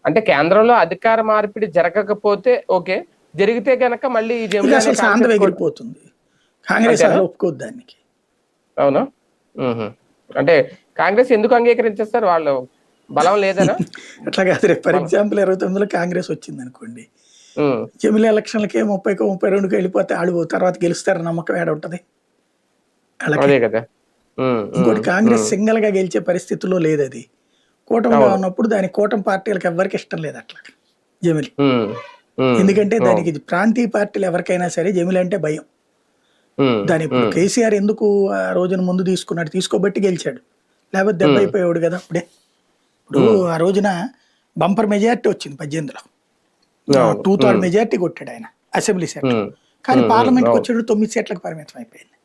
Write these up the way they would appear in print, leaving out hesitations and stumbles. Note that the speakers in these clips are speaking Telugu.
అంటే కేంద్రంలో అధికార మార్పిడి జరగకపోతే ఓకే, జరిగితే కనుక మళ్ళీ ఈ జమిలి అనే శాంతం కాన్సెప్ట్ ఎగిరిపోతుంది. కాంగ్రెస్ అంతేనా? అసలు ఒప్పుకోదు దానికి. అవునా? అంటే కాంగ్రెస్ ఎందుకు అంగీకరించేస్తారు? వాళ్ళు బలం లేదనా? అట్లా కాదు. రేపు ఫర్ బలం. ఎగ్జాంపుల్ 29లో కాంగ్రెస్ వచ్చింది అనుకోండి, ఉమ్, జమిలీ ఎలక్షన్లకే 30కో 32కో వెళ్ళిపోతే ఆడు తర్వాత గెలుస్తారు నమ్మకం ఏడ ఉంటది వాళ్ళకి. అదే కదా. ఇంకోటి కాంగ్రెస్ సింగల్ గా గెలిచే పరిస్థితుల్లో లేదు. అది కూటమిగా అవును. ఉన్నప్పుడు దాని కూటమి పార్టీలకు ఎవరికి ఇష్టం లేదు అట్లా జమిలి. ఉమ్, ఉమ్, ఎందుకంటే అవును. దానికి ప్రాంతీయ పార్టీలు ఎవరికైనా సరే జమిలి అంటే భయం. దాని ఇప్పుడు కేసీఆర్ ఎందుకు ఆ రోజున ముందు తీసుకున్నాడు, తీసుకోబట్టి గెలిచాడు, లేకపోతే దెబ్బ అయిపోయాడు కదా అప్పుడే. ఇప్పుడు ఆ రోజున బంపర్ మెజారిటీ వచ్చింది 18లో, 2/3 మెజారిటీ కొట్టాడు ఆయన అసెంబ్లీ సీట్లు. కానీ పార్లమెంట్కి వచ్చాడు 9 సీట్లకు పరిమితం అయిపోయింది.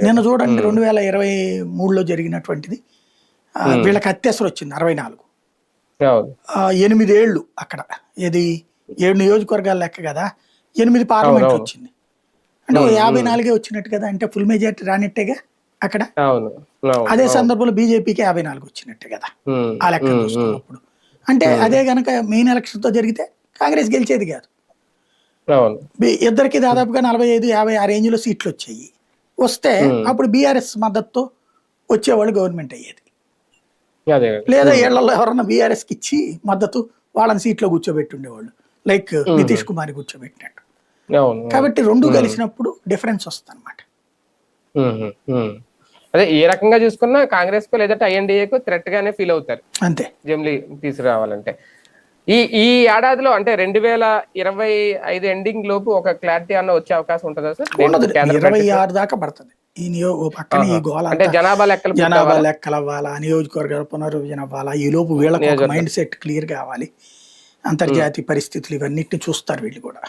నిన్న చూడండి 2023లో జరిగినటువంటిది, వీళ్ళకి అత్యవసరం వచ్చింది 64. 8 ఏళ్ళు అక్కడ, ఏది 7 నియోజకవర్గాలు లెక్క కదా, 8 పార్లమెంట్లు వచ్చింది అంటే 54 వచ్చినట్టు కదా, అంటే ఫుల్ మెజారిటీ రానట్టేగా అక్కడ. అదే సందర్భంలో బీజేపీకి 54 వచ్చినట్టే కదా ఆ లెక్క చూసుకున్నప్పుడు. అంటే అదే గనక మెయిన్ ఎలక్షన్ తో జరిగితే కాంగ్రెస్ గెలిచేది కాదు. ఇద్దరికి దాదాపుగా 45-50 ఆ రేంజ్ లో సీట్లు వచ్చాయి. వస్తే అప్పుడు బీఆర్ఎస్ మద్దతుతో వచ్చేవాళ్ళు గవర్నమెంట్ అయ్యేది. లేదా ఏళ్లలో ఎవరన్నా బీఆర్ఎస్ కి ఇచ్చి మద్దతు వాళ్ళని సీట్లో కూర్చోబెట్టి ఉండేవాళ్ళు, లైక్ నితీష్ కుమార్ కూర్చోబెట్టినట్టు. కాబట్టి రెండు కలిసినప్పుడు డిఫరెన్స్ వస్తుంది అనమాట. అదే ఏ రకంగా చూసుకున్నా కాంగ్రెస్ కు లేదంటే ఐఎన్డీఏకు థ్రెట్ గానే ఫీల్ అవుతారు అంతే జమిలి తీసుకురావాలంటే. ఈ ఏడాదిలో అంటే 2025 ఎండింగ్ లోపు ఒక క్లారిటీ అన్న వచ్చే అవకాశం ఉంటుందా సార్? 26 దాకా పడుతుంది. ఈ పక్కన ఈ గోళ అంటే జనాభా లెక్కలు అవ్వాలా, నియోజకవర్గాల పునర్విభజన అవ్వాలా, ఈ లోపు వీళ్ళకి ఒక మైండ్ సెట్ క్లియర్ కావాలి. అంతర్జాతీయ పరిస్థితులు ఇవన్నిటిని చూస్తారు వీళ్ళు కూడా.